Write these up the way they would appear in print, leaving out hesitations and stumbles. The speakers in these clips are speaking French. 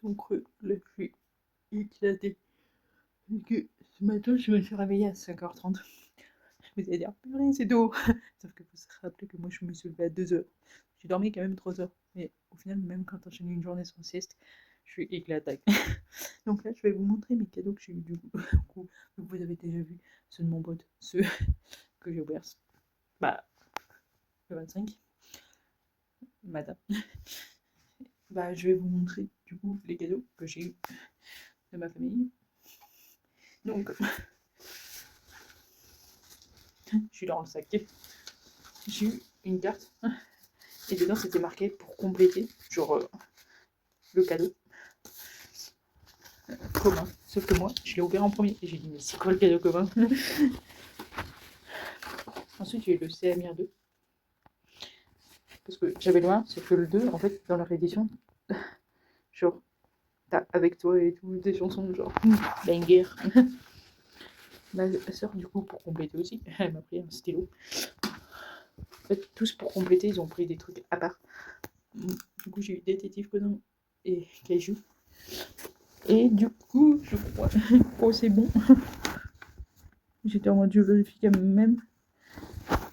Donc là, je suis éclatée. Parce que ce matin, je me suis réveillée à 5h30. Je me suis dit, ah, purée, c'est tôt. Sauf que vous vous rappelez que moi, je me suis levée à 2h. J'ai dormi quand même 3 heures. Mais au final, même quand j'enchaîne une journée sans sieste, je suis éclatée. Donc là, je vais vous montrer mes cadeaux que j'ai eu du coup. Donc vous avez déjà vu ceux de mon pote, ceux que j'ai ouverts bah, le 25 matin. Bah, je vais vous montrer du coup les cadeaux que j'ai eu de ma famille. Donc, je suis dans le sac. J'ai eu une carte et dedans c'était marqué pour compléter, genre le cadeau commun. Sauf que moi, je l'ai ouvert en premier et j'ai dit, mais c'est quoi le cadeau commun? Ensuite, j'ai eu le CMR 2 parce que j'avais le 1, sauf que le 2, en fait, dans leur édition, genre, t'as avec toi et tout, des chansons genre banger. Ma soeur, du coup, pour compléter aussi, elle m'a pris un stylo. En fait, tous pour compléter, ils ont pris des trucs à part. Du coup, j'ai eu Détective Conan et Kaiju. Et du coup, je crois que c'est bon. J'étais en mode je vérifie quand même.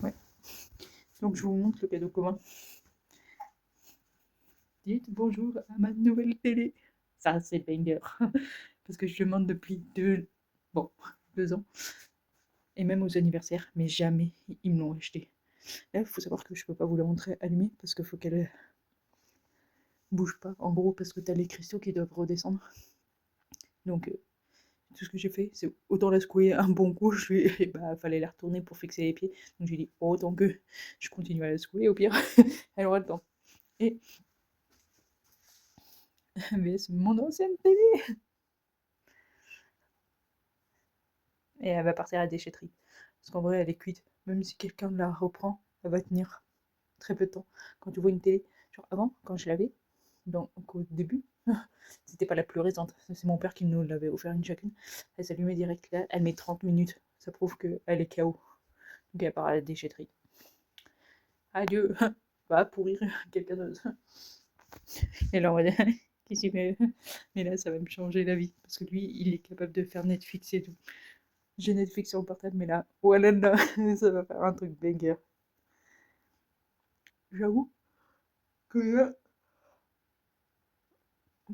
Ouais. Donc, je vous montre le cadeau commun. Dites bonjour à ma nouvelle télé. Ça, c'est banger. Parce que je demande depuis 2 ans. Et même aux anniversaires, mais jamais ils me l'ont acheté. Là, il faut savoir que je peux pas vous la montrer allumée parce qu'il faut qu'elle bouge pas. En gros, parce que tu as les cristaux qui doivent redescendre. Donc, tout ce que j'ai fait, c'est autant la secouer un bon coup. Bah, fallait la retourner pour fixer les pieds. Donc, j'ai dit, autant que je continue à la secouer, au pire, elle aura le temps. Et, mais c'est mon ancienne télé. Et elle va partir à la déchetterie. Parce qu'en vrai, elle est cuite. Même si quelqu'un la reprend, elle va tenir très peu de temps. Quand tu vois une télé, genre avant, quand je l'avais, donc au début, c'était pas la plus récente. C'est mon père qui nous l'avait offert une chacune. Elle s'allumait direct là, elle met 30 minutes. Ça prouve qu'elle est KO. Donc elle part à la déchetterie. Adieu, va pourrir quelqu'un d'autre. Et là on va dire, qu'est-ce qu'il fait? Mais là ça va me changer la vie. Parce que lui, il est capable de faire Netflix et tout. J'ai Netflix sur le portable, mais là, voilà, là, ça va faire un truc banger. J'avoue que là,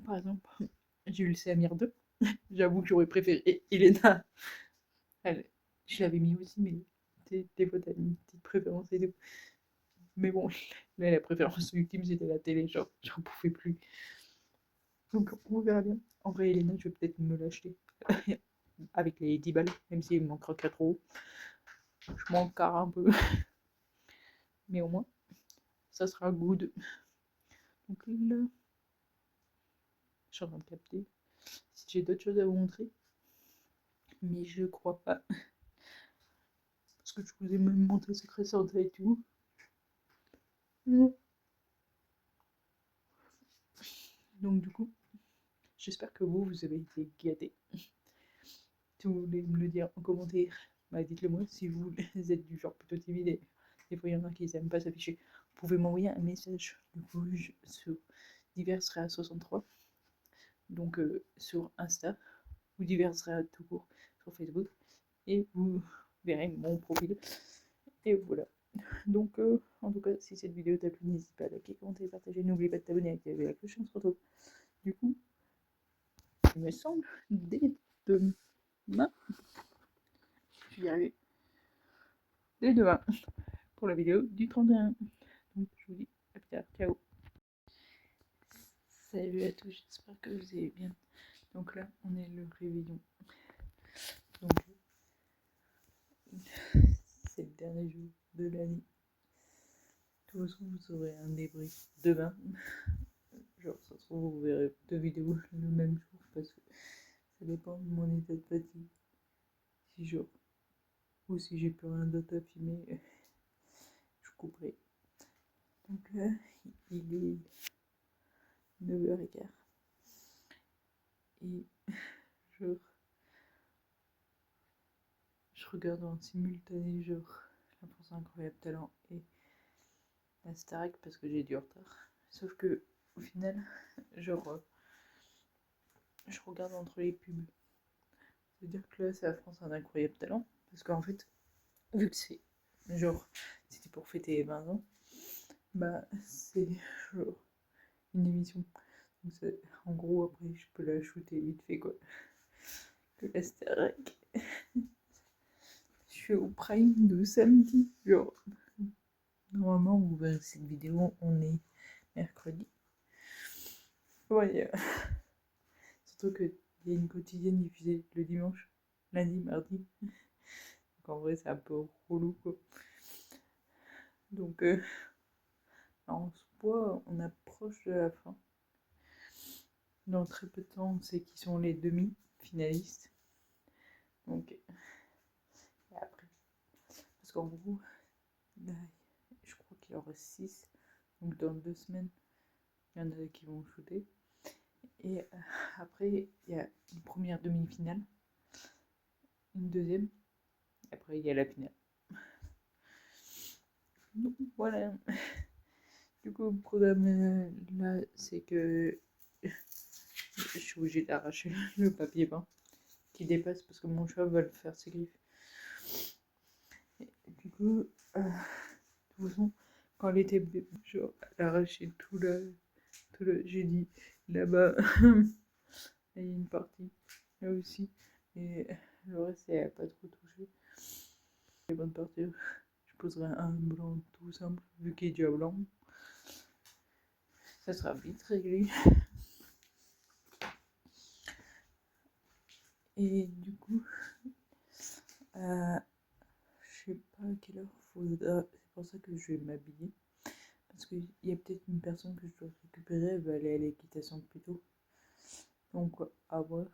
par exemple, j'ai eu le CMR 2. J'avoue que j'aurais préféré Elena. Elle, je l'avais mis aussi, mais des fois, t'as une petite préférence et tout. Mais bon, là, la préférence ultime, c'était la télé. Genre, j'en pouvais plus. Donc, on verra bien. En vrai, Elena, je vais peut-être me l'acheter. Avec les 10 balles, même s'il me manquera 4 euros. Je m'en carre un peu. Mais au moins, ça sera good. Donc là, je suis en train de capter. Si j'ai d'autres choses à vous montrer. Mais je crois pas. Parce que je vous ai même montré Secret Santa et tout. Donc du coup, j'espère que vous avez été gâtés. Si vous voulez me le dire en commentaire, bah, dites-le moi. Si vous êtes du genre plutôt timide et des fois il y en a qui n'aiment pas s'afficher, vous pouvez m'envoyer un message du coup sur diversrea63, donc sur Insta, ou diversrea tout court sur Facebook, et vous verrez mon profil. Et voilà. Donc, en tout cas, si cette vidéo t'a plu, n'hésite pas à liker, commenter, partager. N'oublie pas de t'abonner et activer la cloche. On se retrouve du coup, il me semble, dès demain. Je vais y arriver. Dès demain pour la vidéo du 31. Donc, je vous dis à plus tard. Ciao. Salut à tous, j'espère que vous allez bien. Donc là, on est le réveillon. Donc, c'est le dernier jour de l'année. De toute façon, vous aurez un débrief demain. Genre, ça se trouve, vous verrez 2 vidéos le même jour parce que ça dépend de mon état de fatigue. Si genre, ou si j'ai plus rien d'autre à filmer, je couperai. Donc là, il est 9h15. Et genre, je regarde en simultané genre La Force Incroyable Talent et la Starac parce que j'ai du retard. Sauf que au final, genre je regarde entre les pubs. C'est-à-dire que là, c'est la France a un incroyable talent. Parce qu'en fait, vu que c'est genre, c'était pour fêter les 20 ans, bah, c'est genre une émission. Donc, en gros, après, je peux la shooter vite fait, quoi. Que la Starac. Je suis au prime de samedi. Genre, normalement, vous verrez cette vidéo, on est mercredi. Ouais, surtout qu'il y a une quotidienne diffusée le dimanche, lundi, mardi. Donc en vrai, c'est un peu relou, quoi. Donc, en soi, on approche de la fin. Dans très peu de temps, on sait qui sont les demi-finalistes. Donc, et après. Parce qu'en gros, là, je crois qu'il y en reste 6. Donc, dans 2 semaines, il y en a qui vont shooter. Et après, il y a une première demi-finale, une deuxième, et après, il y a la finale. Donc, voilà. Du coup, le programme là, c'est que je suis obligée d'arracher le papier peint qui dépasse parce que mon chat va le faire ses griffes. Et du coup, de toute façon, quand elle était bébé, genre, elle a arraché tout le. J'ai dit là-bas, il y a une partie, là aussi, et le reste, elle n'a pas trop touché. Avant de partir, je poserai un blanc tout simple, vu qu'il est déjà blanc. Ça sera vite réglé. Et du coup, je sais pas à quelle heure faudra. C'est pour ça que je vais m'habiller. Parce qu'il y a peut-être une personne que je dois récupérer, elle va aller à l'équitation plus tôt. Donc, à voir.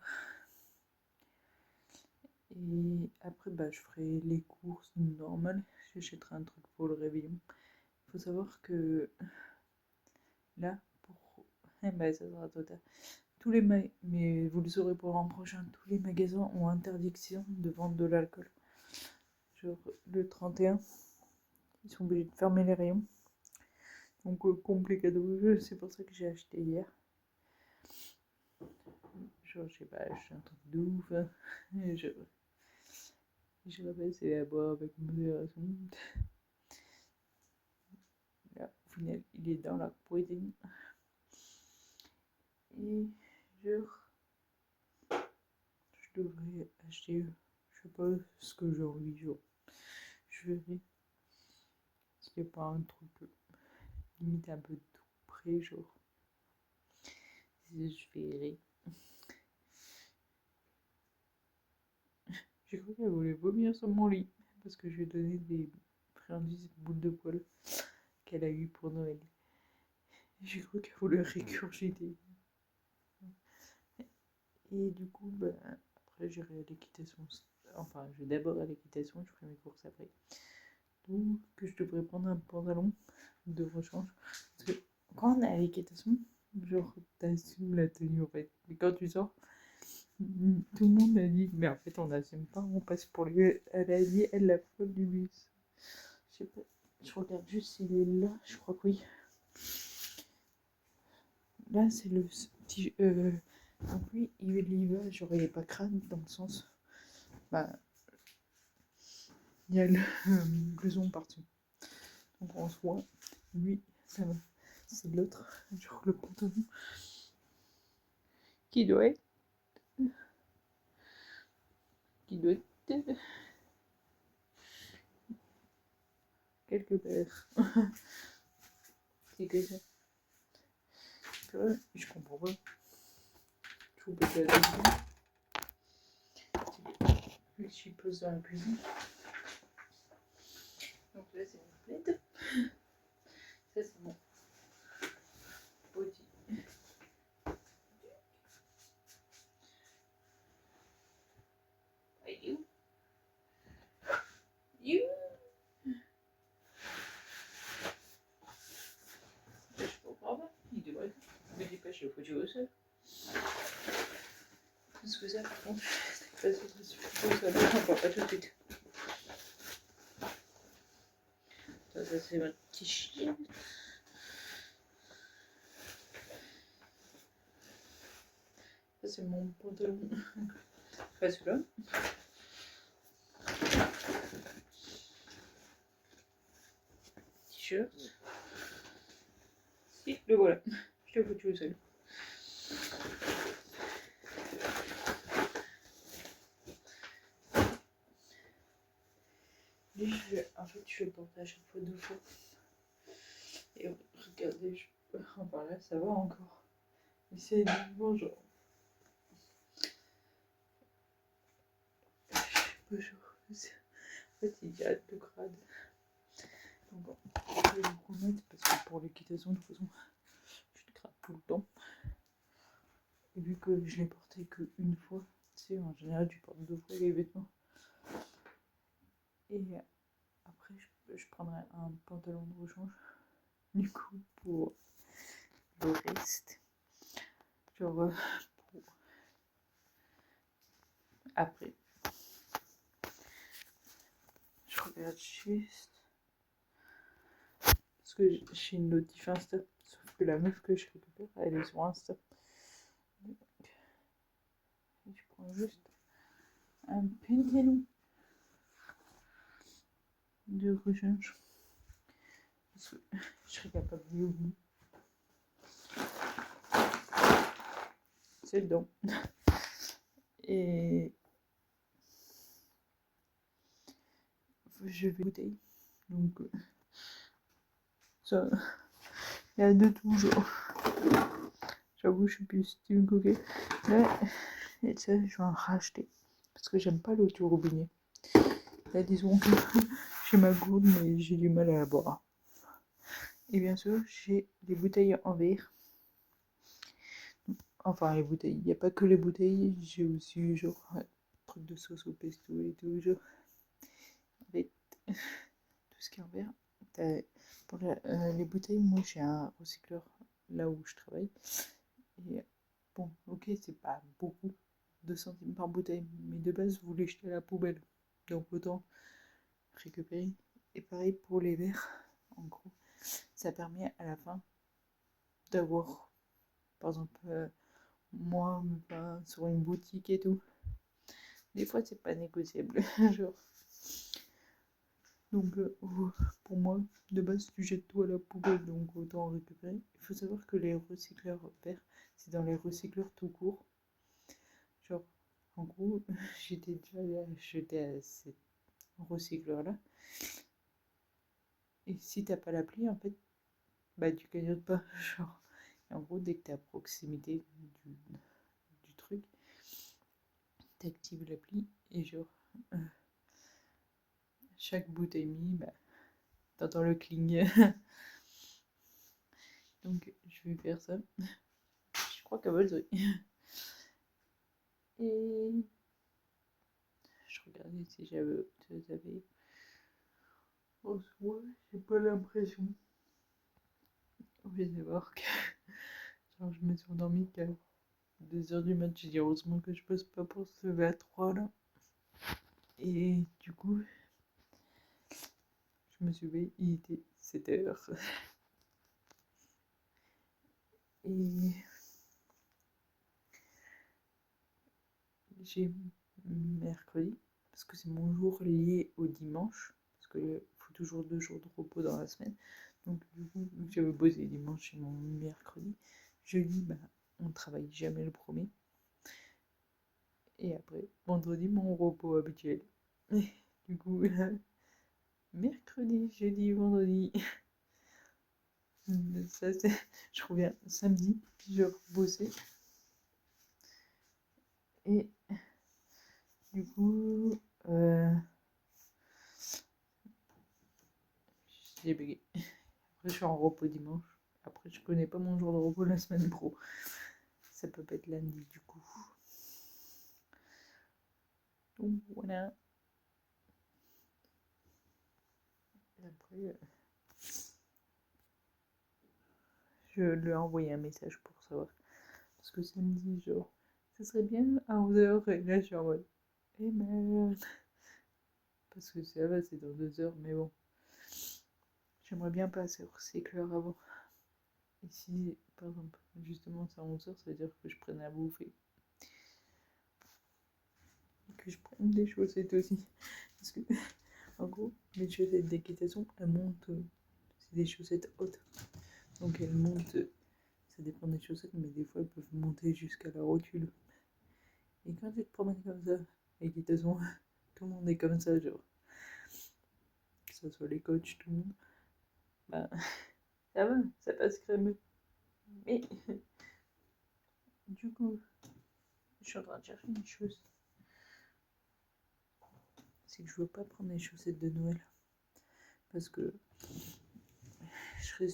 Et après, bah, je ferai les courses normales. J'achèterai un truc pour le réveillon. Il faut savoir que là, pour. Eh ben, ça sera total. Tous les mais vous le saurez pour l'an prochain, tous les magasins ont interdiction de vendre de l'alcool. Genre le 31, ils sont obligés de fermer les rayons. Donc complet cadeau, c'est pour ça que j'ai acheté hier. Genre je sais pas, acheté un truc de ouf. Hein. Je rappelle, c'est à boire avec modération. Là, au final, il est dans la poitrine. Et genre, je devrais acheter, je sais pas ce que j'ai envie, genre. Je verrai s'il n'y a pas un truc limite un peu tout près, genre. Je verrai. J'ai cru qu'elle voulait vomir sur mon lit parce que je lui ai donné des friandises boules de poil qu'elle a eu pour Noël. J'ai cru qu'elle voulait régurgiter. Et du coup, bah, après j'irai à l'équitation. Enfin, je vais d'abord à l'équitation, je ferai mes courses après. Donc, que je devrais prendre un pantalon de rechange. Parce que quand on est à l'équitation, genre, t'assumes la tenue en fait. Mais quand tu sors, tout le monde a dit, mais en fait, on n'assume pas, on passe pour les. Elle a dit, elle, la folle du bus. Je sais pas, je regarde juste s'il est là, je crois que oui. Là, c'est le petit. Donc, lui, il y va, genre, il est pas crâne dans le sens. Bah, il y a le blouson partout. Donc, en soi, lui, ça va. C'est l'autre, genre, le pantalon. Qui doit être. Qui doit être. Quelque part. C'est que ça. Je comprends pas. Je vous pète la cuisine. Vu que je suis posée dans la cuisine. Donc là, c'est mon plaid. Ça, c'est mon body. Ah, il est où? Il est où? Je comprends pas. Il devrait me dépêcher, il faut que je au sol. Parce que ça, par contre, c'est pas sûr que ça va, on va pas tout de suite. Ça c'est votre petit chien. Ça, c'est mon pantalon. Pas celui-là. T-shirt. Si, le voilà. Je l'ai foutu au sol. Lui, en fait, je le porte à chaque fois 2 fois. Et regardez, enfin là, ça va encore. Mais c'est bonjour. Bonjour. En fait, il y a 2 grades. Donc, je vais vous remettre parce que pour l'équitation, de toute façon, je le crade tout le temps. Et vu que je l'ai porté qu'une fois, tu sais, en général, tu portes 2 fois les vêtements. Et après, je prendrai un pantalon de rechange, du coup, pour le reste. Genre, pour après. Je regarde juste. Parce que j'ai une notif Insta. Sauf que la meuf que je récupère, elle est sur Insta. Donc, je prends juste un pantalon de rechange. Parce que je serais capable d'y oublier. C'est dedans. Et je vais bouteille. Donc, ça, il y a de tout genre. J'avoue, je suis plus Steam Cookie. Mais, et ça, je vais en racheter. Parce que j'aime pas l'eau du robinet. Là, disons que j'ai ma gourde, mais j'ai du mal à la boire. Et bien sûr, j'ai les bouteilles en verre. Enfin, les bouteilles. Il n'y a pas que les bouteilles. J'ai aussi, genre, truc de sauce au pesto et tout. Genre, en fait, tout ce qui est en verre. Pour les bouteilles, moi, j'ai un recycleur là où je travaille. Et bon, ok, c'est pas beaucoup, 2 centimes par bouteille, mais de base, vous les jetez à la poubelle. Donc autant récupérer. Et pareil pour les verres, en gros. Ça permet à la fin d'avoir, par exemple, moi, sur une boutique et tout. Des fois, c'est pas négociable. Genre. Donc, pour moi, de base, tu jettes tout à la poubelle, donc autant en récupérer. Il faut savoir que les recycleurs verts, c'est dans les recycleurs tout court. Genre, en gros, j'étais déjà allée acheter à ces recycleurs-là. Et si t'as pas l'appli, en fait, bah tu cagnottes pas. Genre, et en gros, dès que t'es à proximité du truc, t'actives l'appli et genre, chaque bouteille mis, bah, t'entends le cling. Donc, je vais faire ça. Je crois qu'à Bolzoï. Et je regardais si j'avais autre chose à faire. En soi, j'ai pas l'impression. Je vais voir que genre, je me suis endormie qu'à 2h du mat. J'ai dit heureusement que je passe pas pour se lever à 3 là. Et du coup, je me suis levée, il était 7h. Et j'ai mercredi, parce que c'est mon jour lié au dimanche, parce qu'il faut toujours 2 jours de repos dans la semaine. Donc du coup, vu que j'avais bossé dimanche, c'est mon mercredi. Jeudi, bah, on travaille jamais le premier. Et après, vendredi, mon repos habituel. Du coup, mercredi, jeudi, vendredi. Ça, je reviens samedi, je bosser. Et du coup, j'ai bugué. Après, je suis en repos dimanche. Après, je connais pas mon jour de repos la semaine pro. Ça peut pas être lundi, du coup. Donc voilà. Et après, je lui ai envoyé un message pour savoir. Parce que samedi, genre, ça serait bien à 11h. Et là, je suis en mode, eh merde. Parce que ça va, c'est dans 2 heures, mais bon. J'aimerais bien passer au recycleur avant. Et si, par exemple, justement, c'est à 11h, ça veut dire que je prenne à bouffer. que je prenne des chaussettes aussi. Parce que, en gros, mes chaussettes d'équitation, elles montent. C'est des chaussettes hautes. Donc elles montent. Ça dépend des chaussettes, mais des fois elles peuvent monter jusqu'à la rotule. Et quand tu te promènes comme ça, équitation, tout le monde est comme ça, genre. Que ce soit les coachs, tout le monde. Bah, ça va, ça passe crème. Mais, du coup, je suis en train de chercher une chose. C'est que je veux pas prendre les chaussettes de Noël. Parce que je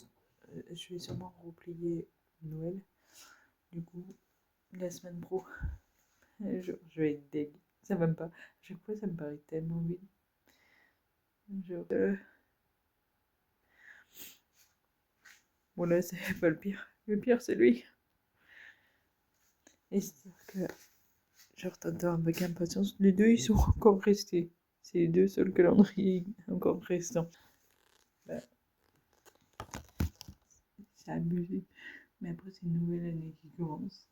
vais sûrement replier Noël. Du coup, la semaine pro, genre, je vais être deg. Ça m'aime pas. À chaque fois, ça me paraît tellement vide. Genre, bon là, c'est pas le pire. Le pire, c'est lui. Et c'est-à-dire que, genre, t'attends avec impatience. Les deux, ils sont encore restés. C'est les deux seuls calendriers encore restants. Bah, c'est abusé. Mais après, c'est une nouvelle année qui commence.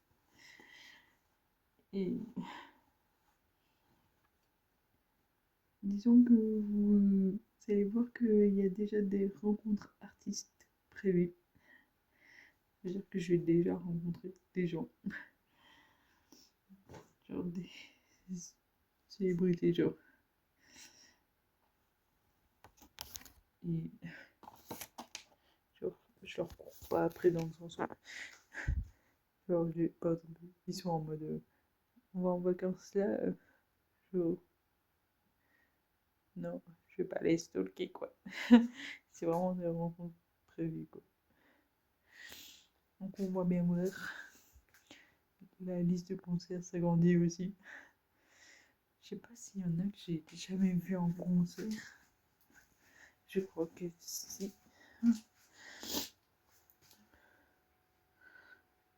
Et disons que vous allez voir qu'il y a déjà des rencontres artistes prévues. C'est-à-dire que je vais déjà rencontrer des gens. Genre des célébrités, genre. Et genre, je leur cours pas après dans le sens où, genre, par exemple, ils sont en mode on va en vacances là, genre, non, je vais pas les stalker quoi. C'est vraiment des rencontres prévues quoi. Donc on voit bien voir. La liste de concerts s'agrandit aussi. Je sais pas s'il y en a que j'ai jamais vu en concert. Je crois que si.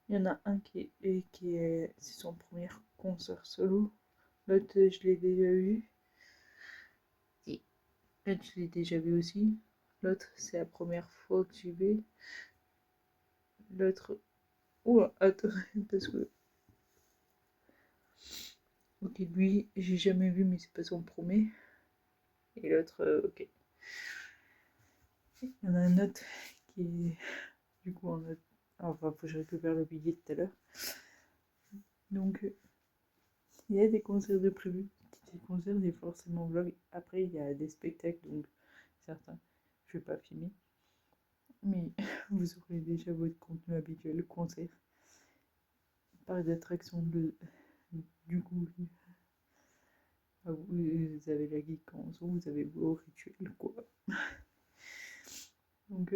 Il y en a un c'est son premier concert solo. L'autre, je l'ai déjà vu. Et l'autre, je l'ai déjà vu aussi. L'autre, c'est la première fois que j'y vais. L'autre, oh, attends, parce que. Ok, lui, j'ai jamais vu, mais c'est pas son premier. Et l'autre, ok. Il y en a un autre qui est. Du coup, en autre. Enfin, faut que je récupère le billet tout à l'heure. Donc, il y a des concerts de prévus. Des concerts, des forcément vlog. Après, il y a des spectacles, donc certains, je vais pas filmer. Mais vous aurez déjà votre contenu habituel, concert. Parc d'attractions du coup. Vous avez la geek en son, vous avez vos rituels, quoi. Donc,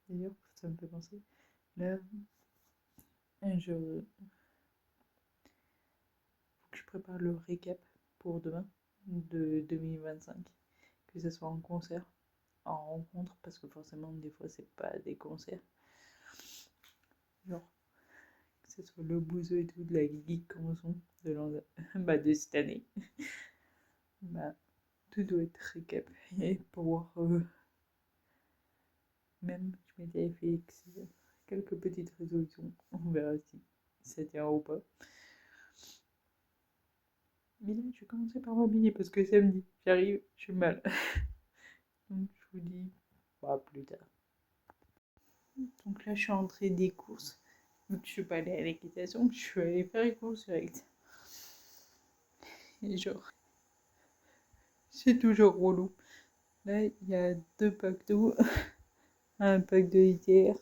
d'ailleurs, ça me fait penser. Là, je faut que je prépare le récap pour demain de 2025. Que ce soit en concert, en rencontre, parce que forcément, des fois, c'est pas des concerts. Genre, que ce soit le bouseux et tout, de la geek en son de cette année. Bah, tout doit être récap. Et pour voir, même, je m'étais fait quelques petites résolutions. On verra si ça tient ou pas. Mais là, je vais commencer par m'habiller parce que samedi, j'arrive, je suis mal. Donc, je vous dis, bah, plus tard. Donc là, je suis entrée des courses. Donc, je suis pas allée à l'équitation, je suis allée faire les courses direct. Et genre, c'est toujours relou. Là, il y a 2 packs d'eau, un pack de litière.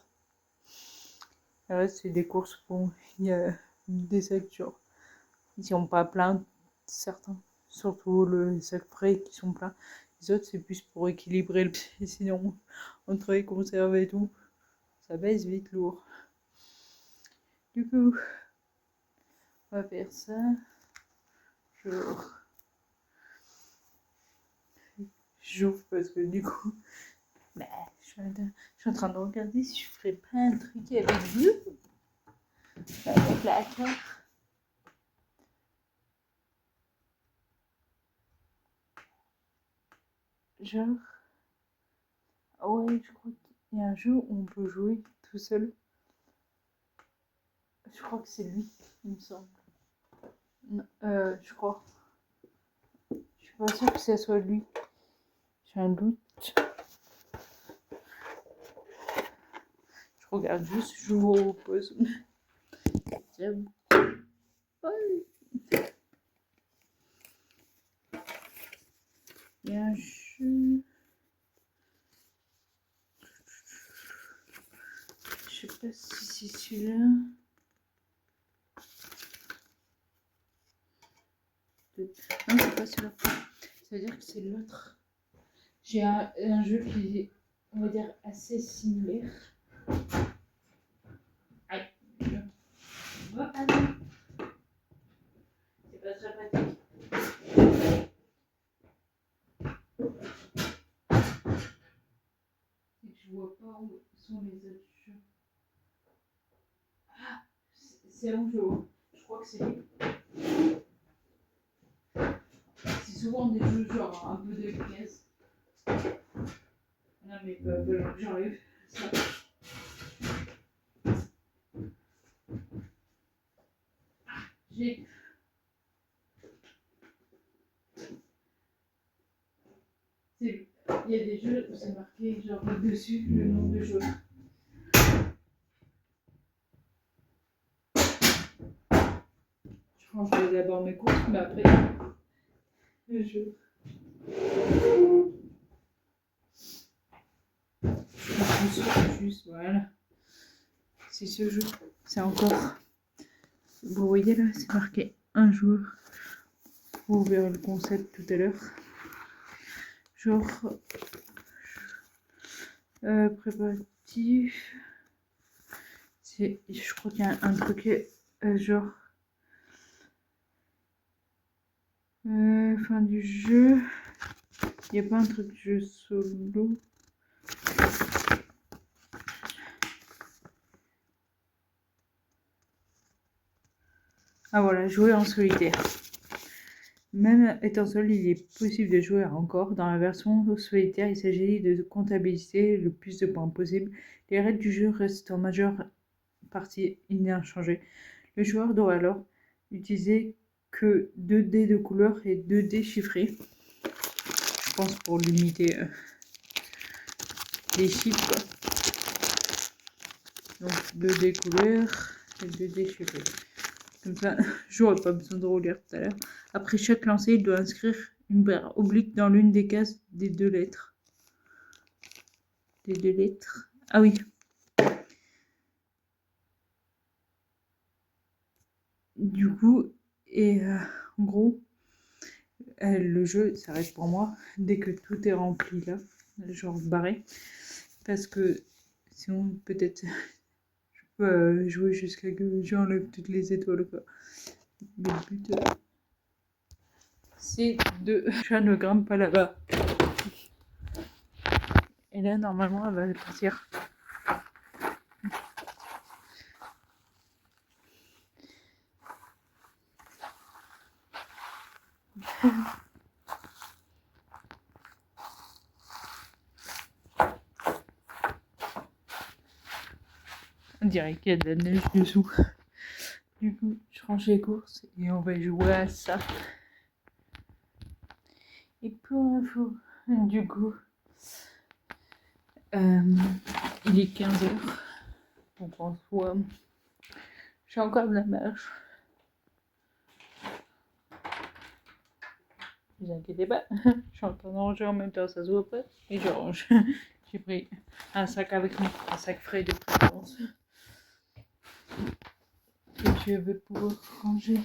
Là, c'est des courses bon. Il y a des sacs, genre, ils sont pas pleins, certains. Surtout les sacs frais qui sont pleins. Les autres, c'est plus pour équilibrer le pied. Sinon, entre les conserves et tout, ça baisse vite lourd. Du coup, on va faire ça. J'ouvre parce que du coup, bah, je suis en train de regarder si je ferais pas un truc avec vous. Avec la carte. Genre, ouais, je crois qu'il y a un jeu où on peut jouer tout seul. Je crois que c'est lui, il me semble. Non, je crois. Je suis pas sûre que ce soit lui. J'ai un doute. Je regarde juste, je vous repose. J'aime. Il y a un jeu. Je sais pas si c'est celui-là. Non, c'est pas celui-là. Ça veut dire que c'est l'autre. J'ai un jeu qui est, on va dire, assez similaire. Aïe. Voilà. C'est pas très pratique. C'est que je vois pas où sont les autres jeux. Ah, c'est où je vois. Je crois que c'est lui. C'est souvent des jeux genre un peu de caisse. Non mais j'enlève ça. J'ai... Il y a des jeux où c'est marqué genre dessus le nom de joueur. Je pense que je vais d'abord mes courses, mais après le jeu. Juste, voilà. C'est ce jeu. C'est encore. Vous voyez là, c'est marqué un joueur. Vous verrez le concept tout à l'heure. Genre. Préparatif. Je crois qu'il y a un truc genre. Fin du jeu. Il n'y a pas un truc de jeu solo. Ah voilà, jouer en solitaire. Même étant seul, il est possible de jouer encore. Dans la version solitaire, il s'agit de comptabiliser le plus de points possible. Les règles du jeu restent en majeure partie inchangées. Le joueur doit alors utiliser que 2 dés de couleur et 2 dés chiffrés. Je pense pour limiter les chiffres. Donc 2 dés couleurs et 2 dés chiffrés. Comme ça, j'aurais pas besoin de relire tout à l'heure. Après chaque lancer, il doit inscrire une barre oblique dans l'une des cases des 2 lettres. Des 2 lettres. Ah oui. Du coup, et en gros, le jeu s'arrête pour moi dès que tout est rempli là, genre barré. Parce que sinon, peut-être, je peux jouer jusqu'à que j'enlève toutes les étoiles quoi. Mais le but, c'est de... Je ne grimpe pas là-bas. Et là, normalement, elle va partir. On dirait qu'il y a de la neige dessous. Du coup, je range les courses et on va jouer à ça. Et pour info, du coup, il est 15h. Donc en soi, j'ai encore de la marche. Ne vous inquiétez pas, je suis en train de ranger en même temps, ça se voit pas. Et je range. J'ai pris un sac avec moi, un sac frais de préférence. Et je vais pouvoir ranger.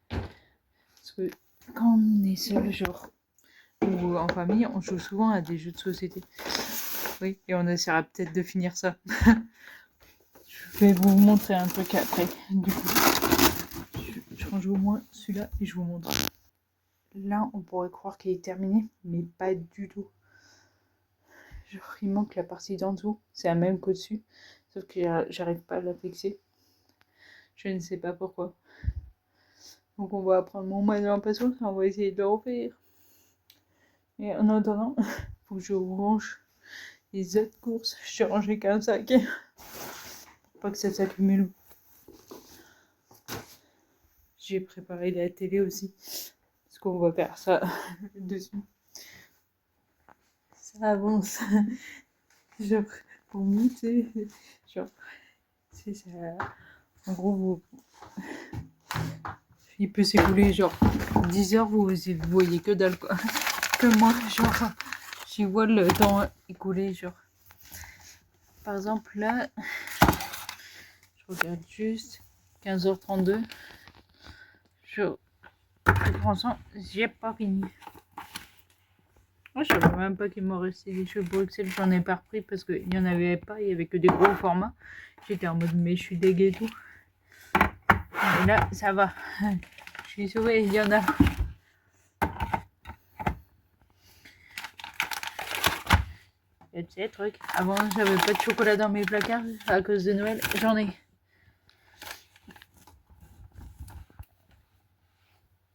Parce que quand on est seul, genre, ou en famille, on joue souvent à des jeux de société. Oui, et on essaiera peut-être de finir ça. Je vais vous montrer un truc après. Du coup, je range au moins celui-là et je vous montre. Là, on pourrait croire qu'il est terminé, mais pas du tout. Genre, il manque la partie d'en dessous. C'est la même qu'au-dessus. Sauf que j'arrive pas à la fixer. Je ne sais pas pourquoi. Donc on va prendre mon manuel en patience et on va essayer de le refaire. Et en attendant, faut que je range les autres courses. Je rangé qu'un sac. Pour pas que ça s'accumule. j'ai préparé la télé aussi. Parce qu'on va faire ça dessus. Ça avance. Genre, pour monter. Genre, c'est ça. En gros, il peut s'écouler genre 10 heures, vous voyez que dalle quoi. Que moi, genre, j'y vois le temps écoulé, genre. Par exemple, là, je regarde juste 15h32. Pour l'instant, j'ai pas fini. Moi, je savais même pas qu'il m'en restait des cheveux Bruxelles. J'en ai pas repris parce qu'il n'y en avait pas. Il y avait que des gros formats. J'étais en mode, mais je suis dégueu et tout. Et là, ça va. Je suis sauvée, il y en a. Il y a de ces trucs. Avant, j'avais pas de chocolat dans mes placards à cause de Noël. J'en ai.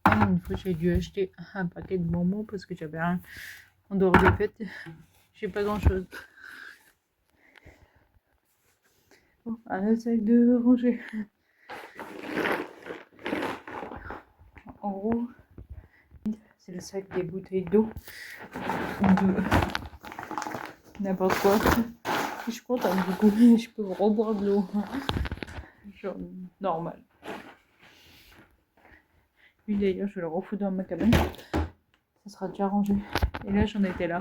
Une fois, j'ai dû acheter un paquet de bonbons parce que j'avais rien en dehors des fêtes. J'ai pas grand chose. Bon, un sac de rangée. En gros, c'est le sac des bouteilles d'eau. De n'importe quoi. Je suis contente du coup, je peux reboire de l'eau. Genre normal. Lui d'ailleurs, je le refous dans ma cabane. Ça sera déjà rangé. Et là, j'en étais là.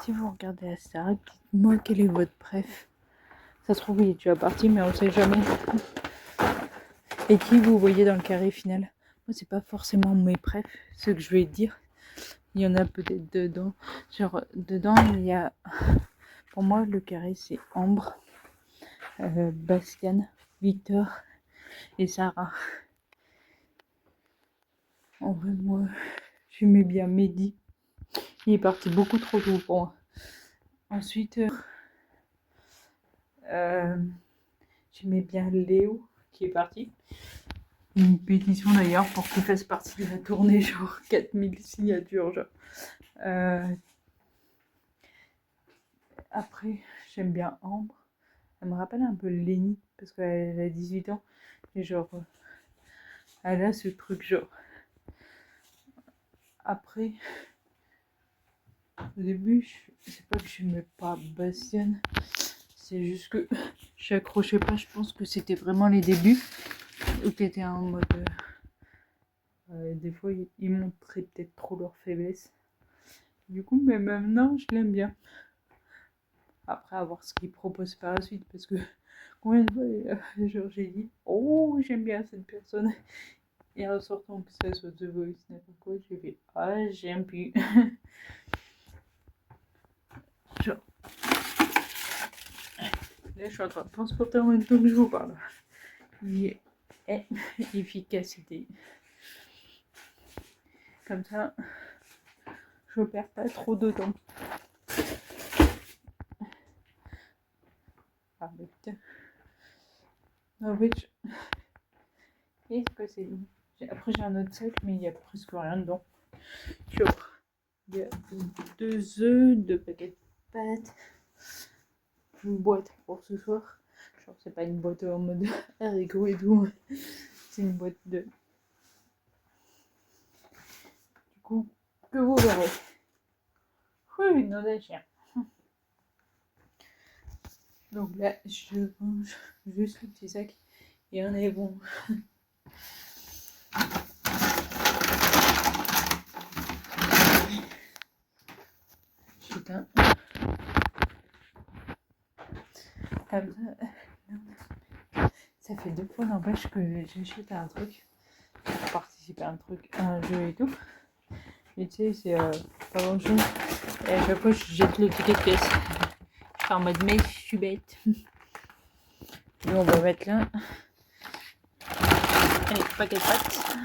Si vous regardez à ça, dites-moi quel est votre préf. Ça se trouve, il est déjà parti, mais on ne sait jamais. Et qui vous voyez dans le carré final? Moi, c'est pas forcément mes préfs, ce que je vais dire. Il y en a peut-être dedans. Genre, dedans, il y a... Pour moi, le carré, c'est Ambre, Bastian, Victor et Sarah. En vrai, moi, j'aimais bien Mehdi. Il est parti beaucoup trop tôt pour moi. Ensuite, j'aimais bien Léo, qui est parti. Une pétition d'ailleurs pour qu'il fasse partie de la tournée, genre 4000 signatures. Genre. Après, j'aime bien Ambre. Elle me rappelle un peu Lénie, parce qu'elle a 18 ans. Et genre, elle a ce truc genre. Après, au début, c'est pas que je n'aimais pas Bastien. C'est juste que j'accrochais pas. Je pense que c'était vraiment les débuts où t'étais en mode... des fois, ils montraient peut-être trop leur faiblesse. Du coup, mais maintenant, je l'aime bien. Après, à voir ce qu'ils proposent par la suite. Parce que combien de fois, genre, j'ai dit « Oh, j'aime bien cette personne ». Et en sortant que ça soit The Voice, n'importe quoi, j'ai fait « Ah, j'aime plus ». Genre... Là, je suis en train de transporter en même temps que je vous parle. Et efficacité. Comme ça, je perds pas trop de temps. Ah, mais putain. En fait, qu'est-ce que c'est? Après, j'ai un autre sac, mais il n'y a presque rien dedans. Genre, il y a 2 œufs, 2 paquets de pâtes, une boîte pour ce soir. Genre, c'est pas une boîte en mode haricots et tout. C'est une boîte de... Du coup, que vous verrez. Oui, non, des chiens. Donc là, je range juste le petit sac et on est bon. Putain. Comme ça fait 2 fois n'empêche que j'achète un truc pour participer à un truc, à un jeu et tout. Et tu sais, c'est pas grand chose. Et à chaque fois, je jette le ticket de caisse. Je fais en mode, mais je suis bête. Et on va mettre là. Allez, paquet de pâtes.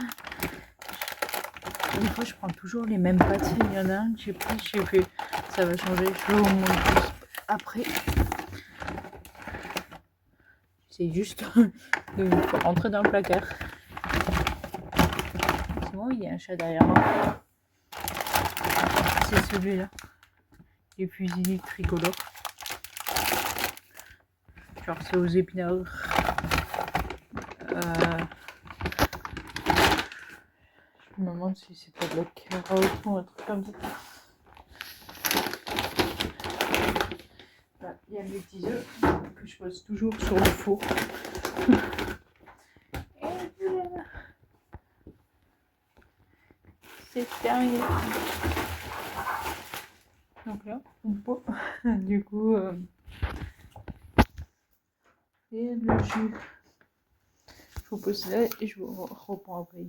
Des fois, je prends toujours les mêmes pâtes. Il y en a un que j'ai pris, j'ai fait, ça va changer. Je vais au moins plus. Après, c'est juste de rentrer dans le placard. C'est bon, il y a un chat derrière moi. C'est celui-là. Les fusils tricolores. Genre c'est aux épinards. Je me demande si c'est pas de la carotte ou un truc comme ça. Là, il y a mes petits œufs que je pose toujours sur le four. Et voilà. C'est terminé. Donc là, on peut du coup et le jus. Je vous pose là et je vous reprends après.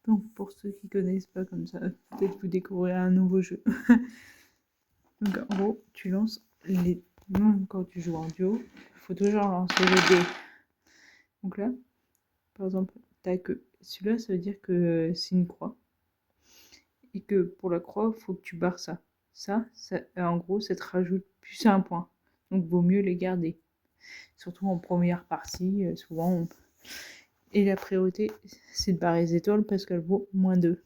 Donc pour ceux qui connaissent pas comme ça, peut-être vous découvrirez un nouveau jeu. Donc en gros, tu lances les... Quand tu joues en duo, il faut toujours lancer les dés. Donc là, par exemple, t'as que celui-là, ça veut dire que c'est une croix. Et que pour la croix, il faut que tu barres ça. Ça, en gros, ça te rajoute plus un point. Donc vaut mieux les garder. Surtout en première partie, souvent. Et la priorité, c'est de barrer les étoiles parce qu'elle vaut -2.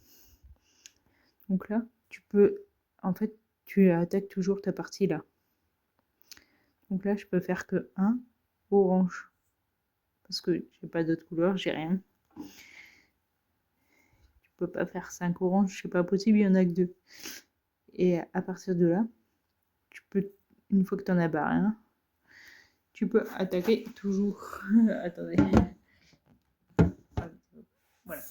Donc là, tu peux... En fait, tu attaques toujours ta partie là. Donc là, je peux faire que un orange. Parce que j'ai pas d'autres couleurs, j'ai rien. Tu peux pas faire 5 oranges, c'est pas possible, il y en a que 2. Et à partir de là, tu peux, une fois que tu en as barré un, tu peux attaquer toujours. Attendez. Voilà.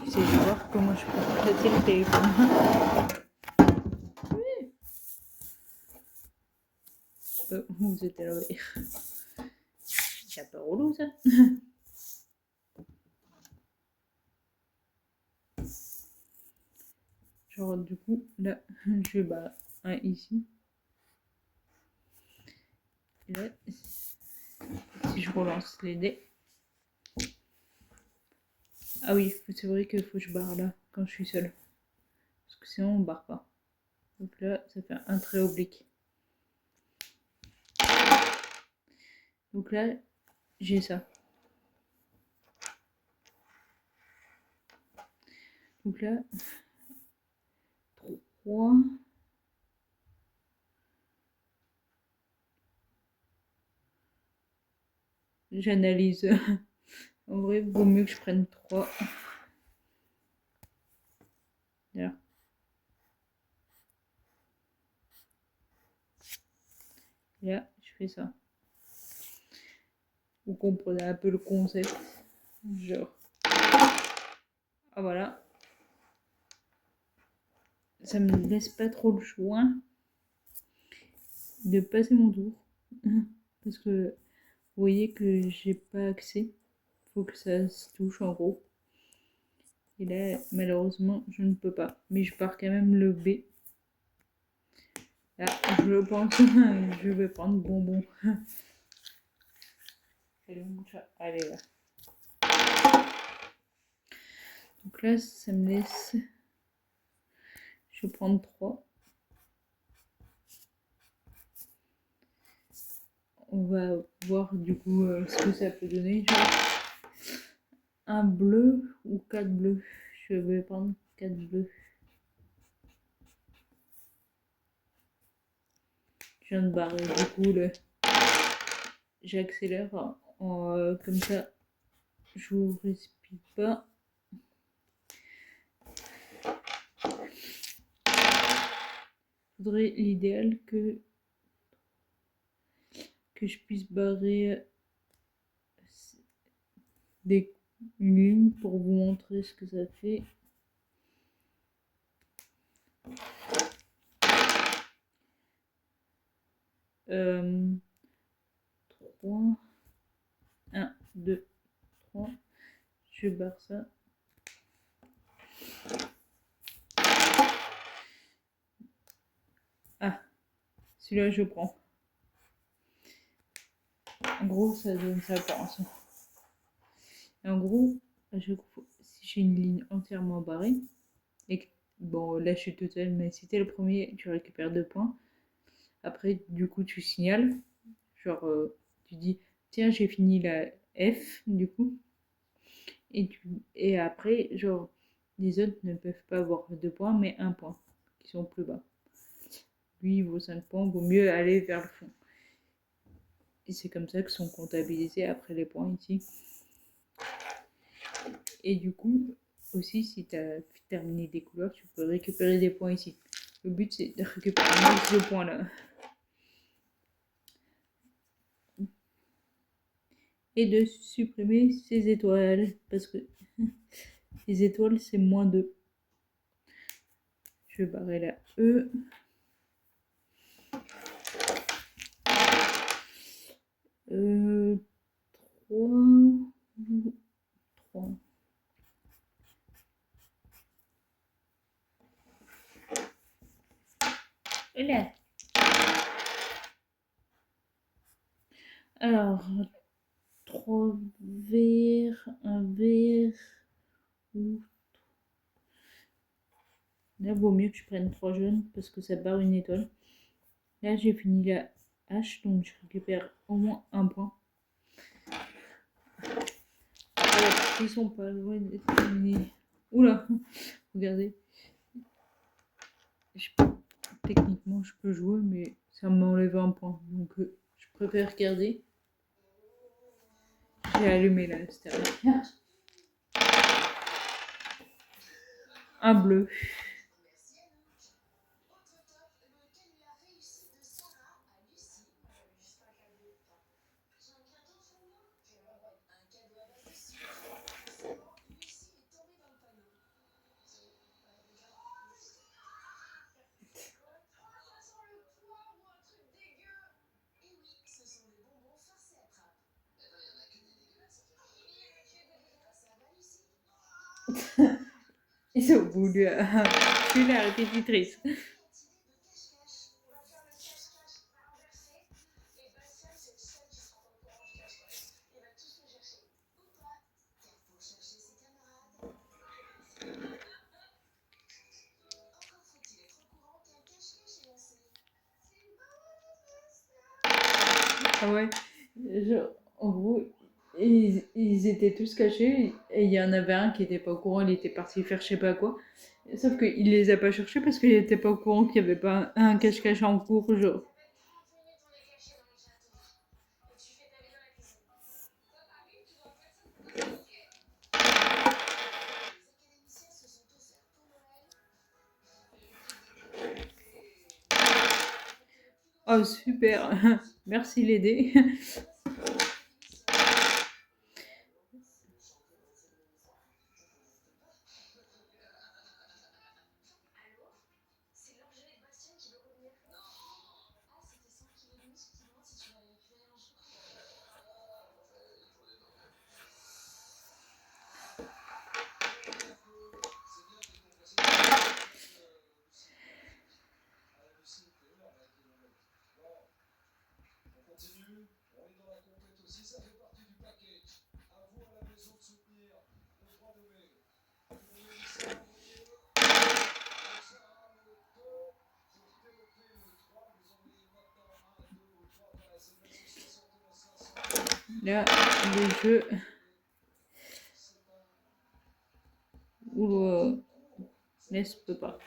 J'essaie de voir comment je peux traiter le téléphone. Oui. Vous êtes à l'envers. C'est pas relou ça. Genre du coup, là, je barre un ici. Et là, si je relance les dés. Ah oui, c'est vrai qu'il faut que je barre là quand je suis seule. Parce que sinon on barre pas. Donc là, ça fait un trait oblique. Donc là, j'ai ça. Donc là, 3. J'analyse. En vrai, il vaut mieux que je prenne 3. Là. Et là, je fais ça. Vous comprenez un peu le concept. Genre. Ah voilà. Ça me laisse pas trop le choix de passer mon tour. Parce que vous voyez que j'ai pas accès. Faut que ça se touche en gros. Et là, malheureusement, je ne peux pas. Mais je pars quand même le B. Là, je pense je vais prendre bonbon. Allez là. Donc là, ça me laisse... Je vais prendre 3. On va voir du coup ce que ça peut donner. Genre, un bleu ou 4 bleus. Je vais prendre 4 bleus. Je viens de barrer du coup le... J'accélère comme ça. Je vous respire pas. Faudrait l'idéal que je puisse barrer une ligne pour vous montrer ce que ça fait. Euh, 3, 1, 2, 3. Je barre ça. Ah, celui-là je prends. En gros, ça donne ça pour ça. Et en gros, à chaque fois, si j'ai une ligne entièrement barrée, et que, bon, là je suis totale, mais si t'es le premier, tu récupères 2 points. Après, du coup, tu signales. Genre, tu dis, tiens, j'ai fini la F, du coup. Et après, genre, les autres ne peuvent pas avoir 2 points, mais 1 point, qui sont plus bas. lui il vaut 5 points, vaut mieux aller vers le fond. Et c'est comme ça que sont comptabilisés après les points ici. Et du coup, aussi, si tu as terminé des couleurs, tu peux récupérer des points ici. Le but, c'est de récupérer un max de points là. Et de supprimer ces étoiles, parce que les étoiles, c'est moins 2. Je vais barrer la E. Euh, 3. Et là. Alors, 3 verts, un vert. Là, vaut mieux que je prenne 3 jaunes parce que ça barre une étoile. Là, j'ai fini la hache, donc je récupère au moins un point. Ils sont pas loin d'être terminés. Oula, regardez. Techniquement, je peux jouer, mais ça m'enlève un point. Donc, je préfère garder. J'ai allumé la stéréo. Un bleu. Ils ont voulu tuer la répétitrice. Ah ouais. En gros, ils étaient tous cachés et il y en avait un qui était pas au courant, il était parti faire je sais pas quoi. Sauf qu'il les a pas cherchés parce qu'il était pas au courant qu'il y avait pas un cache-cache en cours, genre. Oh super, merci les dés. Là, le jeu. Ou laisse peut pas.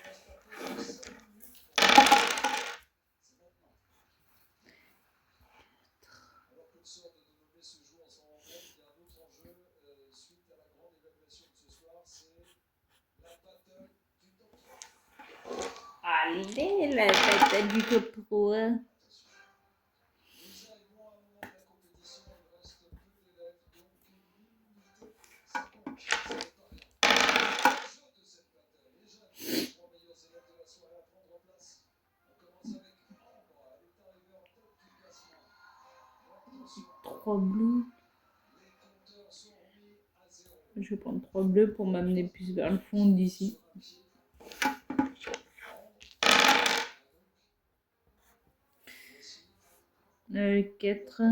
Allez, la patate du top 3. Trois bleus. Je vais prendre 3 bleus pour m'amener plus vers le fond d'ici. 4.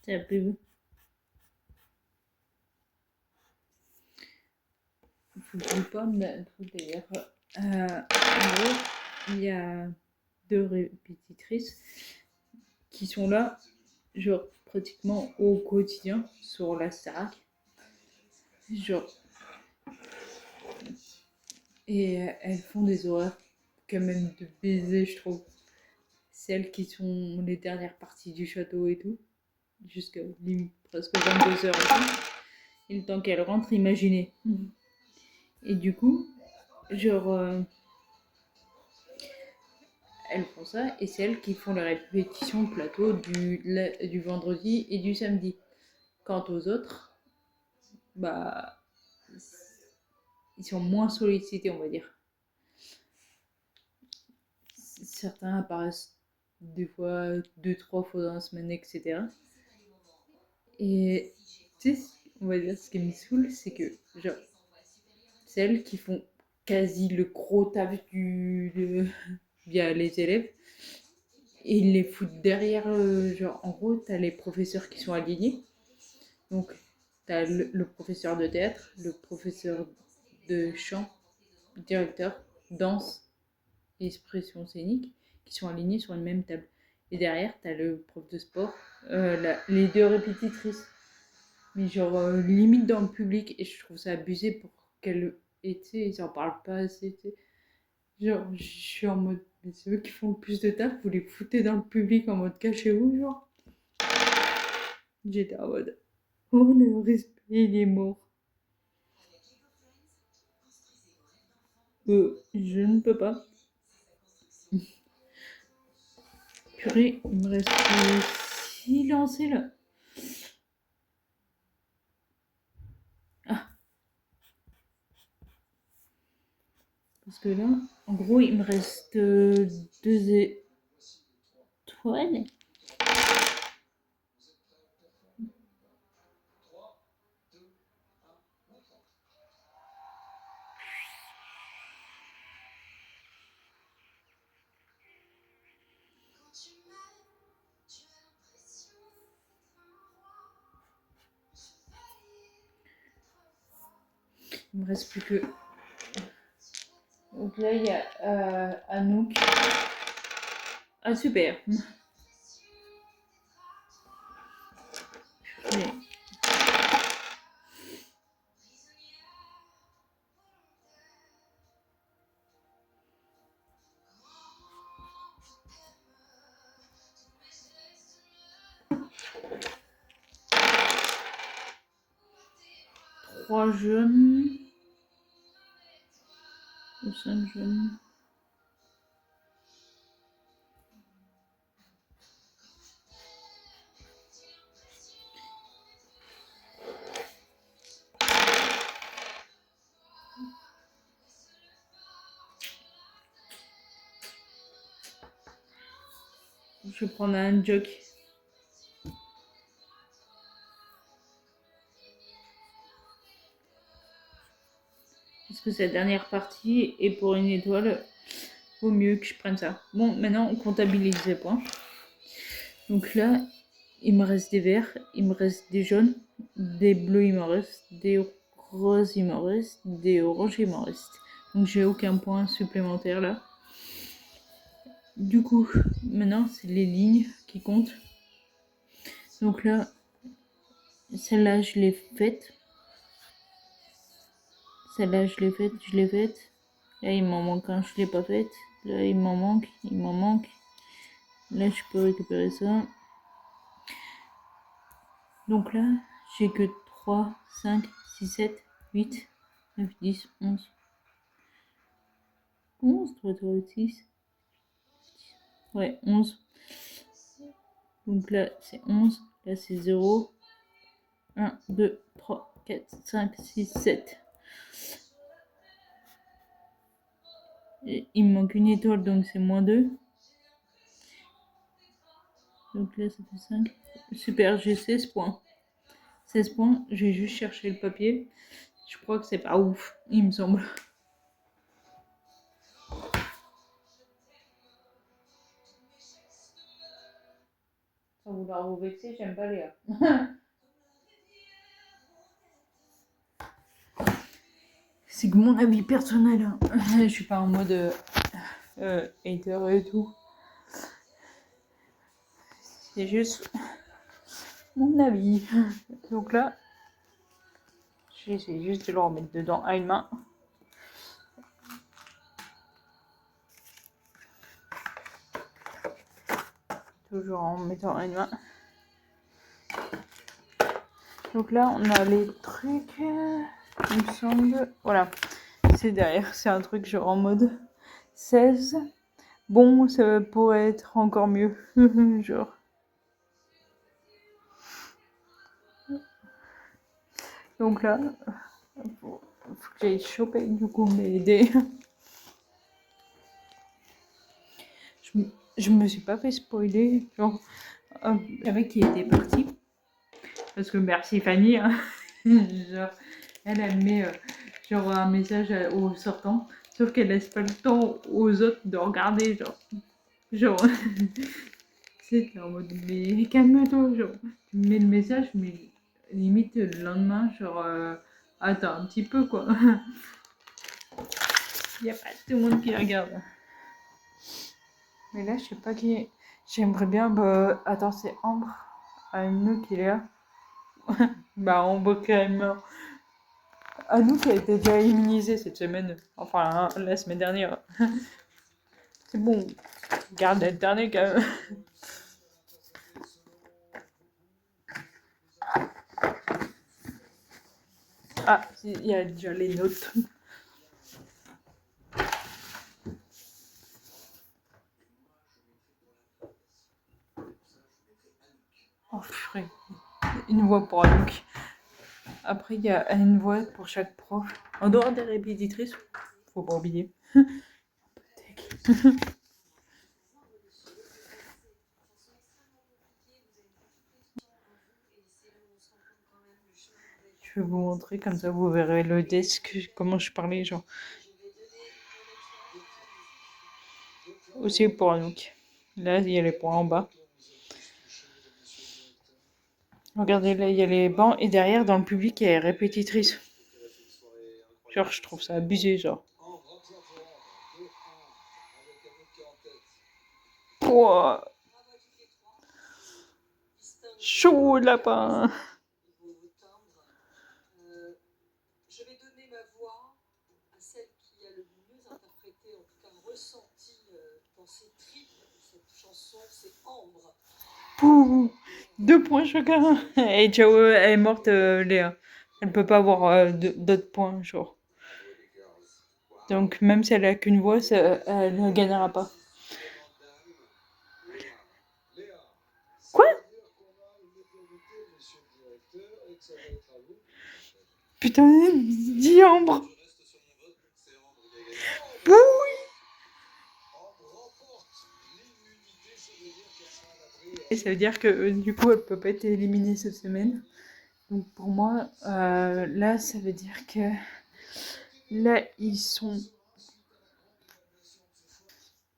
C'est la pub. Faut que je vous parle d'un truc d'ailleurs. En gros, il y a 2 répétitrices qui sont là, genre pratiquement au quotidien sur la Starac. Genre. Et elles font des horaires quand même de baiser, je trouve. Celles qui sont les dernières parties du château et tout. Jusqu'à limite presque 22h et tout. Et le temps qu'elles rentrent, imaginez. Et du coup, genre, elles font ça et c'est elles qui font les répétitions de plateau du vendredi et du samedi. Quant aux autres, bah, ils sont moins sollicités, on va dire. Certains apparaissent des fois 2-3 fois dans la semaine, etc. Et tu sais, on va dire ce qui me saoule, c'est que genre, celles qui font quasi le gros taf via les élèves, et ils les foutent derrière, genre en gros, t'as les professeurs qui sont alignés. Donc, t'as le professeur de théâtre, le professeur de chant, directeur, danse, expression scénique, qui sont alignés sur une même table. Et derrière, t'as le prof de sport, les 2 répétitrices. Mais genre, limite dans le public, et je trouve ça abusé pour qu'elles... Et tu sais, ils en parlent pas assez, tu sais. Genre, je suis en mode, mais c'est eux qui font le plus de taf, vous les foutez dans le public en mode cachez-vous, genre. J'étais en mode, oh le respect, il est mort. Je ne peux pas. Purée, il me reste 6 lancers là. Ah. Parce que là, en gros, il me reste 2 étoiles. Il me reste plus que... Donc là, il y a Anouk. Ah, super. Purée. Trois jeunes. Ou 5 jeunes. Je vais prendre un joke. Parce que cette dernière partie, et pour une étoile, vaut mieux que je prenne ça. Bon, maintenant, on comptabilise les points. Donc là, il me reste des verts, il me reste des jaunes, des bleus, il m'en reste, des roses, il m'en reste, des oranges, il m'en reste. Donc j'ai aucun point supplémentaire là. Du coup, maintenant, c'est les lignes qui comptent. Donc là, celle-là, je l'ai faite. Celle-là, je l'ai faite. Là, il m'en manque un, je l'ai pas faite. Là, il m'en manque. Là, je peux récupérer ça. Donc là, j'ai que 3, 5, 6, 7, 8, 9, 10, 11. 11, 3, 3, 6. Ouais, 11. Donc là, c'est 11. Là, c'est 0. 1, 2, 3, 4, 5, 6, 7. Et il me manque une étoile, donc c'est moins 2. Donc là, ça fait 5. Super, j'ai 16 points. 16 points, j'ai juste cherché le papier. Je crois que c'est pas ouf, il me semble. Sans vouloir vous vexer, j'aime pas Léa. C'est que mon avis personnel, hein. Je suis pas en mode hater et tout. C'est juste mon avis. Donc là, j'essaie juste de le remettre dedans à une main. Toujours en mettant à une main. Donc là, on a les trucs, il me semble. Voilà, c'est derrière. C'est un truc genre en mode 16. Bon, ça pourrait être encore mieux. Genre. Donc là, faut que j'aille choper du coup mes dés. Je me suis pas fait spoiler. Genre, je savais qu'il était parti. Parce que merci Fanny. Hein. Genre, elle met genre un message au sortant. Sauf qu'elle laisse pas le temps aux autres de regarder. Genre c'était en mode, mais calme-toi. Genre, tu mets le message, mais limite le lendemain, genre, attends un petit peu quoi. Il n'y a pas tout le monde qui regarde. Mais là, je sais pas qui. J'aimerais bien. Bah, attends, c'est Ambre. Anou qui est là. Bah, Ambre carrément. Anou qui a été déjà immunisée cette semaine. Enfin, la semaine dernière. C'est bon. Garde la dernière quand même. Ah, il y a déjà les notes. Oh, purée. Une voix pour Anouk. Après, il y a une voix pour chaque prof. En dehors des répétitrices, faut pas oublier. Je vais vous montrer, comme ça vous verrez le desk, comment je parlais, genre. Aussi pour Anouk. Là, il y a les points en bas. Regardez, là, il y a les bancs. Et derrière, dans le public, il y a les répétitrices. Genre, je trouve ça abusé, genre. Pouah. Chaud, lapin. Je vais donner ma voix à celle qui a le mieux interprété, en tout cas ressenti dans ses tripes cette chanson, c'est Ambre. Pouh. 2 points chacun. Et ciao, elle est morte, Léa. Elle peut pas avoir d'autres points, genre. Donc, même si elle a qu'une voix, elle ne gagnera pas. Quoi? Putain, dis Ambre. Oui. Et ça veut dire que du coup, elle peut pas être éliminée cette semaine. Donc pour moi, là, ça veut dire que là, ils sont.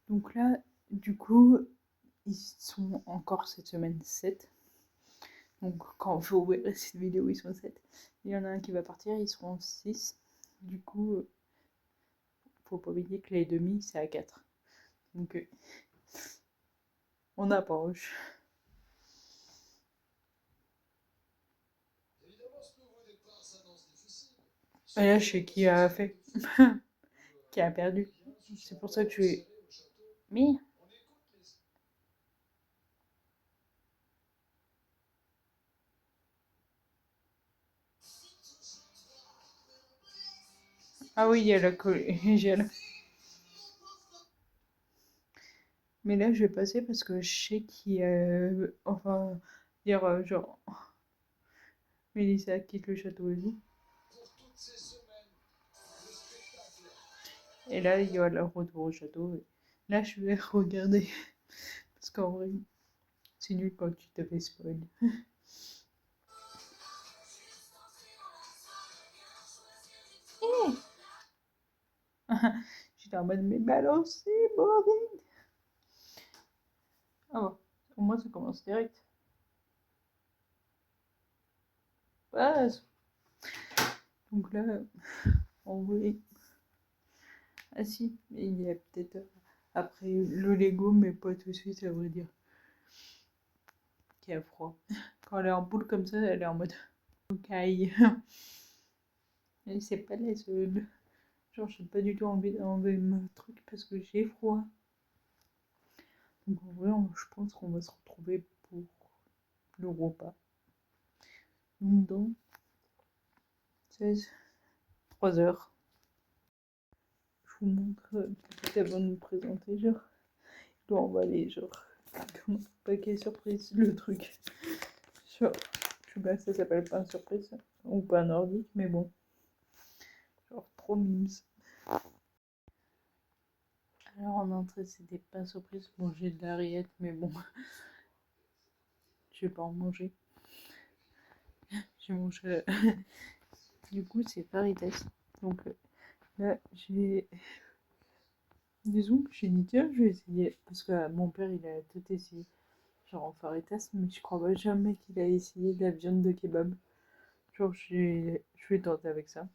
Donc là, du coup, ils sont encore cette semaine 7. Donc quand vous verrez cette vidéo, ils sont 7. Il y en a un qui va partir, ils seront 6. Du coup, faut pas oublier que les demi, c'est à 4. Donc on approche. Et là, je sais qui a fait. Qui a perdu. C'est pour ça que je suis. Mais. Ah oui, il y a la collégiale. Mais là, je vais passer parce que je sais qui. Enfin, dire genre. Mélissa quitte le château et tout. Et là, il y a le retour au château. Là, je vais regarder. Parce qu'en vrai, c'est nul quand tu te fais spoil. J'étais en mode, mais balancez, bordel. Ah bon, au moins ça commence direct. passe. Donc là, en vrai. Ah si, il y a peut-être après le Lego, mais pas tout de suite, à vrai dire. Qui a froid. Quand elle est en boule comme ça, elle est en mode ok. Et c'est pas la seule. Genre, j'ai pas du tout envie d'enlever mon truc parce que j'ai froid. Donc en vrai, je pense qu'on va se retrouver pour le repas. Donc dans 3 heures. Je vous montre peut-être avant de me présenter, genre. Je dois emballer, genre. Comme un paquet surprise, le truc. Genre, je sais pas si ça s'appelle pain surprise ou pain nordique, mais bon. Genre, trop mimes. Alors en entrée, c'est des pains surprises. Bon, j'ai de la rillette, mais bon. Je vais pas en manger. J'ai mangé. Du coup, c'est Faritas. Donc là, j'ai. Disons que j'ai dit, tiens, je vais essayer. Parce que mon père, il a tout essayé. Genre en Faritas, mais je crois pas jamais qu'il a essayé de la viande de kebab. Genre, je vais tenter avec ça.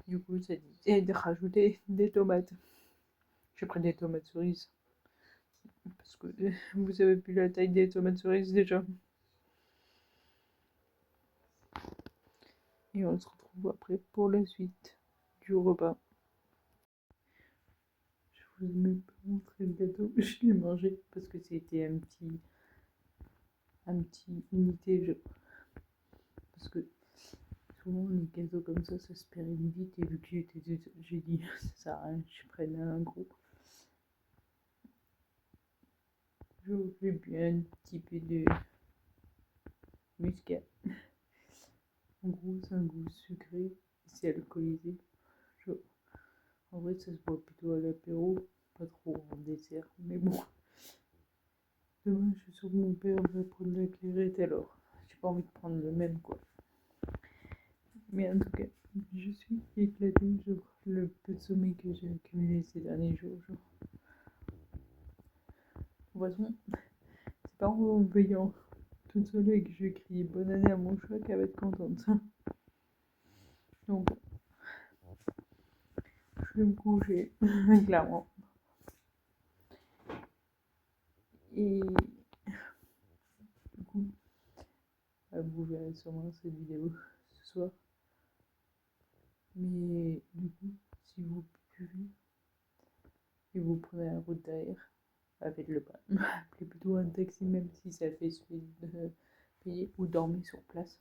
Du coup, ça dit et de rajouter des tomates. J'ai pris des tomates cerises. Parce que vous avez vu la taille des tomates cerises déjà. Et on se retrouve après pour la suite du repas. Je vous ai même pas montré le gâteau. Je l'ai mangé parce que c'était un petit unité. Parce que souvent les gâteaux comme ça se périme vite. Et vu que j'ai dit ça sert à rien, je prenne un gros. Je fais bien un petit peu de muscat. En gros, c'est un goût sucré, c'est alcoolisé. En vrai, ça se boit plutôt à l'apéro, pas trop en dessert. Mais bon, demain, je suis sûre que mon père va prendre la clairette alors. J'ai pas envie de prendre le même, quoi. Mais en tout cas, je suis éclatée, genre, le peu de sommeil que j'ai accumulé ces derniers jours. Genre. De toute façon, c'est pas en veillant toute seule et que je vais crier bonne année à mon chat qu'elle va être contente. Donc, je vais me coucher, clairement. Et du coup, vous verrez sûrement cette vidéo ce soir. Mais du coup, si vous buvez et vous prenez la route derrière, faites-le pas. Appelez plutôt un taxi, même si ça fait suite de payer, ou dormez sur place.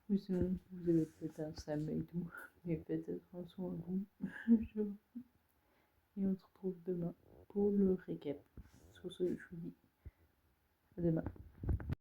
Ou sinon, vous avez peut-être un SAM et tout, mais faites attention à vous.